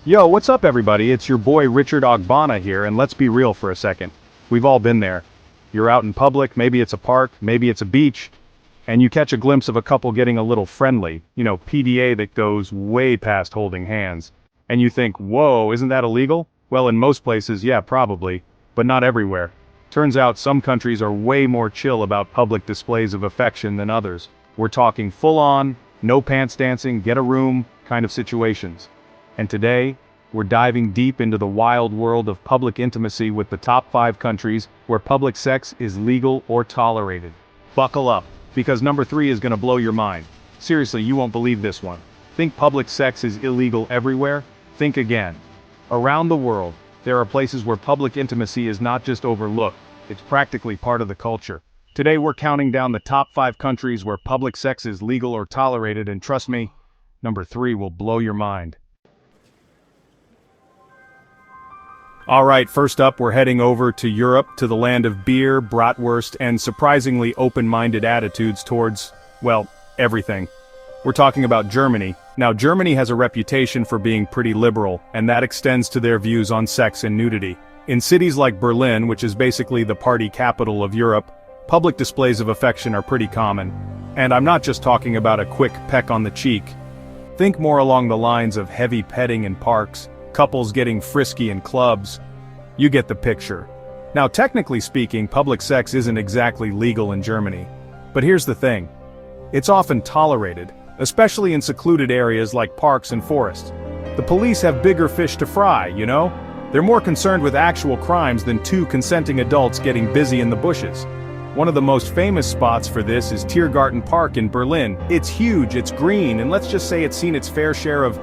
Yo, what's up everybody? It's your boy Richard Ogbonna here, and let's be real for a second. We've all been there. You're out in public, maybe it's a park, maybe it's a beach, and you catch a glimpse of a couple getting a little friendly, PDA that goes way past holding hands. And you think, whoa, isn't that illegal? Well, in most places, yeah, probably, but not everywhere. Turns out some countries are way more chill about public displays of affection than others. We're talking full-on, no pants dancing, get a room kind of situations. And today, we're diving deep into the wild world of public intimacy with the top 5 countries where public sex is legal or tolerated. Buckle up, because number 3 is gonna blow your mind. Seriously, you won't believe this one. Think public sex is illegal everywhere? Think again. Around the world, there are places where public intimacy is not just overlooked, it's practically part of the culture. Today we're counting down the top 5 countries where public sex is legal or tolerated, and trust me, number 3 will blow your mind. Alright, first up we're heading over to Europe, to the land of beer, bratwurst, and surprisingly open-minded attitudes towards, well, everything. We're talking about Germany. Now Germany has a reputation for being pretty liberal, and that extends to their views on sex and nudity. In cities like Berlin, which is basically the party capital of Europe, public displays of affection are pretty common. And I'm not just talking about a quick peck on the cheek. Think more along the lines of heavy petting in parks, couples getting frisky in clubs. You get the picture. Now technically speaking, public sex isn't exactly legal in Germany. But here's the thing. It's often tolerated, especially in secluded areas like parks and forests. The police have bigger fish to fry, you know? They're more concerned with actual crimes than 2 consenting adults getting busy in the bushes. One of the most famous spots for this is Tiergarten Park in Berlin. It's huge, it's green, and let's just say it's seen its fair share of,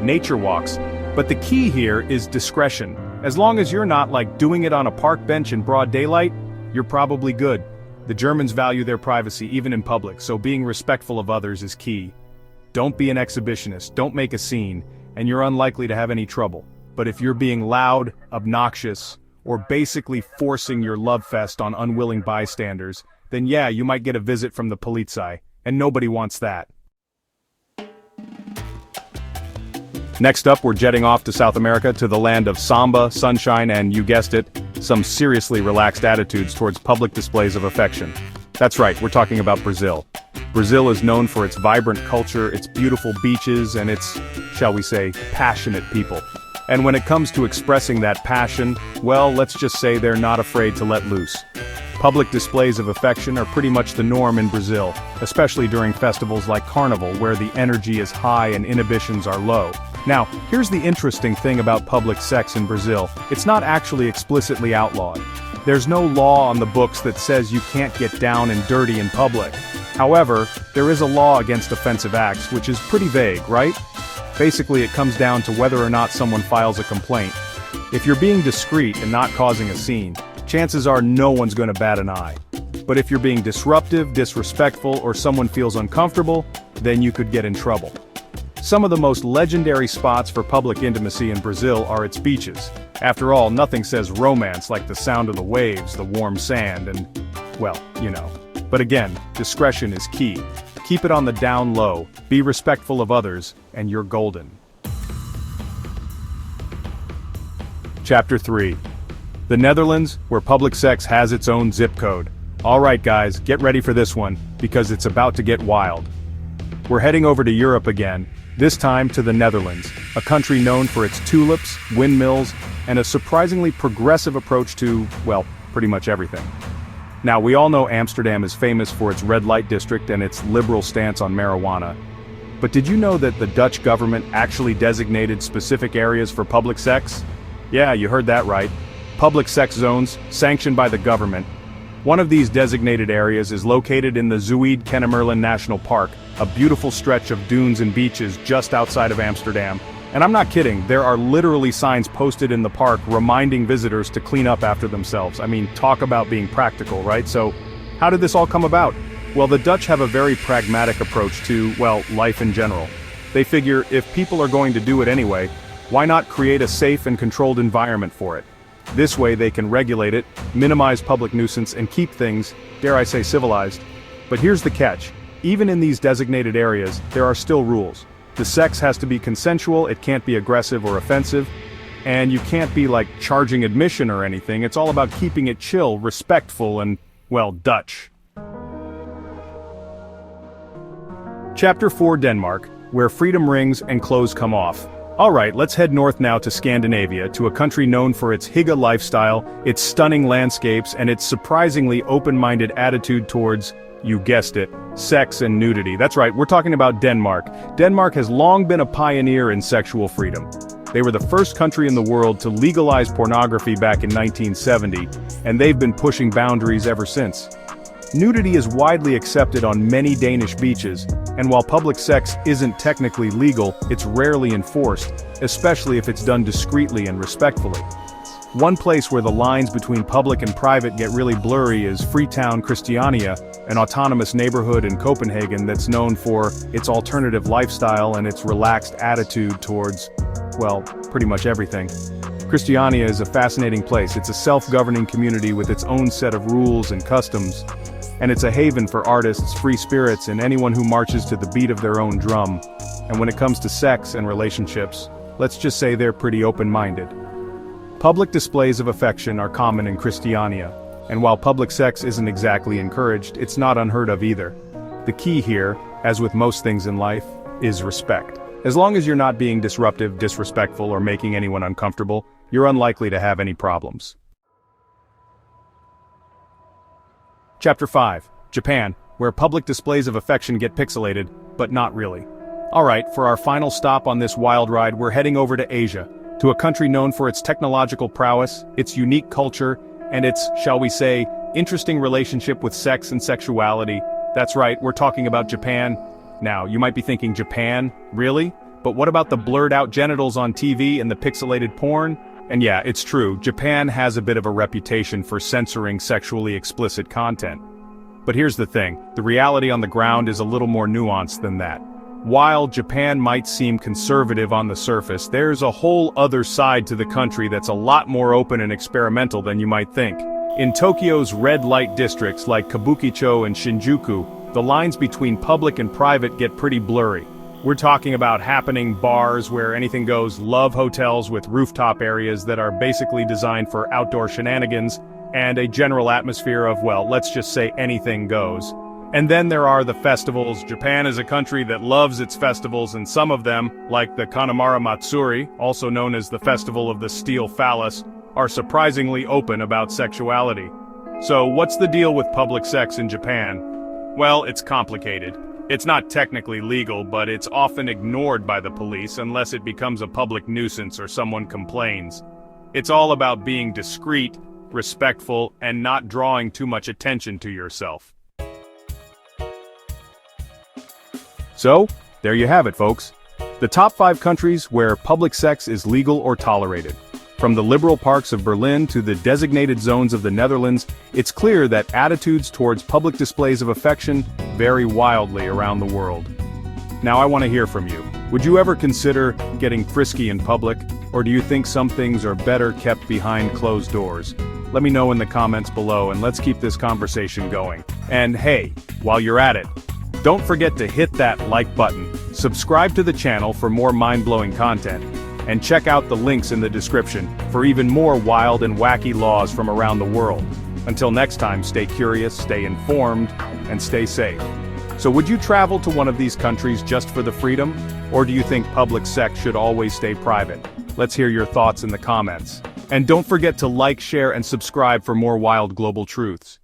nature walks. But the key here is discretion. As long as you're not doing it on a park bench in broad daylight, you're probably good. The Germans value their privacy even in public, so being respectful of others is key. Don't be an exhibitionist, don't make a scene, and you're unlikely to have any trouble. But if you're being loud, obnoxious, or basically forcing your love fest on unwilling bystanders, then yeah, you might get a visit from the Polizei, and nobody wants that. Next up, we're jetting off to South America, to the land of samba, sunshine, and, you guessed it, some seriously relaxed attitudes towards public displays of affection. That's right, we're talking about Brazil. Brazil is known for its vibrant culture, its beautiful beaches, and its, shall we say, passionate people. And when it comes to expressing that passion, well, let's just say they're not afraid to let loose. Public displays of affection are pretty much the norm in Brazil, especially during festivals like Carnival, where the energy is high and inhibitions are low. Now, here's the interesting thing about public sex in Brazil. It's not actually explicitly outlawed. There's no law on the books that says you can't get down and dirty in public. However, there is a law against offensive acts, which is pretty vague, right? Basically, it comes down to whether or not someone files a complaint. If you're being discreet and not causing a scene, chances are no one's gonna bat an eye. But if you're being disruptive, disrespectful, or someone feels uncomfortable, then you could get in trouble. Some of the most legendary spots for public intimacy in Brazil are its beaches. After all, nothing says romance like the sound of the waves, the warm sand, and, well, you know. But again, discretion is key. Keep it on the down low, be respectful of others, and you're golden. Chapter 3. The Netherlands, where public sex has its own zip code. Alright guys, get ready for this one, because it's about to get wild. We're heading over to Europe again, this time to the Netherlands, a country known for its tulips, windmills, and a surprisingly progressive approach to, well, pretty much everything. Now, we all know Amsterdam is famous for its red light district and its liberal stance on marijuana. But did you know that the Dutch government actually designated specific areas for public sex? Yeah, you heard that right. Public sex zones, sanctioned by the government. One of these designated areas is located in the Zuid-Kennemerland National Park, a beautiful stretch of dunes and beaches just outside of Amsterdam. And I'm not kidding, there are literally signs posted in the park reminding visitors to clean up after themselves. I mean, talk about being practical, right? So, how did this all come about? Well, the Dutch have a very pragmatic approach to, well, life in general. They figure if people are going to do it anyway, why not create a safe and controlled environment for it? This way they can regulate it, minimize public nuisance, and keep things, dare I say, civilized. But here's the catch. Even in these designated areas, there are still rules. The sex has to be consensual, it can't be aggressive or offensive, and you can't be like charging admission or anything. It's all about keeping it chill, respectful, and, well, Dutch. Chapter 4, Denmark, where freedom rings and clothes come off. Alright, let's head north now to Scandinavia, to a country known for its hygge lifestyle, its stunning landscapes, and its surprisingly open-minded attitude towards, you guessed it, sex and nudity. That's right, we're talking about Denmark. Denmark has long been a pioneer in sexual freedom. They were the first country in the world to legalize pornography back in 1970, and they've been pushing boundaries ever since. Nudity is widely accepted on many Danish beaches, and while public sex isn't technically legal, it's rarely enforced, especially if it's done discreetly and respectfully. One place where the lines between public and private get really blurry is Freetown, Christiania, an autonomous neighborhood in Copenhagen that's known for its alternative lifestyle and its relaxed attitude towards, well, pretty much everything. Christiania is a fascinating place. It's a self-governing community with its own set of rules and customs. And it's a haven for artists, free spirits, and anyone who marches to the beat of their own drum. And when it comes to sex and relationships, let's just say they're pretty open-minded. Public displays of affection are common in Christiania, and while public sex isn't exactly encouraged, it's not unheard of either. The key here, as with most things in life, is respect. As long as you're not being disruptive, disrespectful, or making anyone uncomfortable, you're unlikely to have any problems. Chapter 5, Japan, where public displays of affection get pixelated, but not really. Alright, for our final stop on this wild ride, we're heading over to Asia, to a country known for its technological prowess, its unique culture, and its, shall we say, interesting relationship with sex and sexuality. That's right, we're talking about Japan. Now, you might be thinking, Japan? Really? But what about the blurred-out genitals on TV and the pixelated porn? And yeah, it's true, Japan has a bit of a reputation for censoring sexually explicit content. But here's the thing, the reality on the ground is a little more nuanced than that. While Japan might seem conservative on the surface, there's a whole other side to the country that's a lot more open and experimental than you might think. In Tokyo's red light districts like Kabukicho and Shinjuku, the lines between public and private get pretty blurry. We're talking about happening bars where anything goes, love hotels with rooftop areas that are basically designed for outdoor shenanigans, and a general atmosphere of, well, let's just say anything goes. And then there are the festivals. Japan is a country that loves its festivals, and some of them, like the Kanamara Matsuri, also known as the Festival of the Steel Phallus, are surprisingly open about sexuality. So what's the deal with public sex in Japan? Well, it's complicated. It's not technically legal, but it's often ignored by the police unless it becomes a public nuisance or someone complains. It's all about being discreet, respectful, and not drawing too much attention to yourself. So, there you have it, folks. The top 5 countries where public sex is legal or tolerated. From the liberal parks of Berlin to the designated zones of the Netherlands, it's clear that attitudes towards public displays of affection vary wildly around the world. Now I want to hear from you. Would you ever consider getting frisky in public, or do you think some things are better kept behind closed doors? Let me know in the comments below, and let's keep this conversation going. And hey, while you're at it, don't forget to hit that like button, subscribe to the channel for more mind-blowing content, and check out the links in the description for even more wild and wacky laws from around the world. Until next time, stay curious, stay informed, and stay safe. So would you travel to one of these countries just for the freedom? Or do you think public sex should always stay private? Let's hear your thoughts in the comments. And don't forget to like, share, and subscribe for more wild global truths.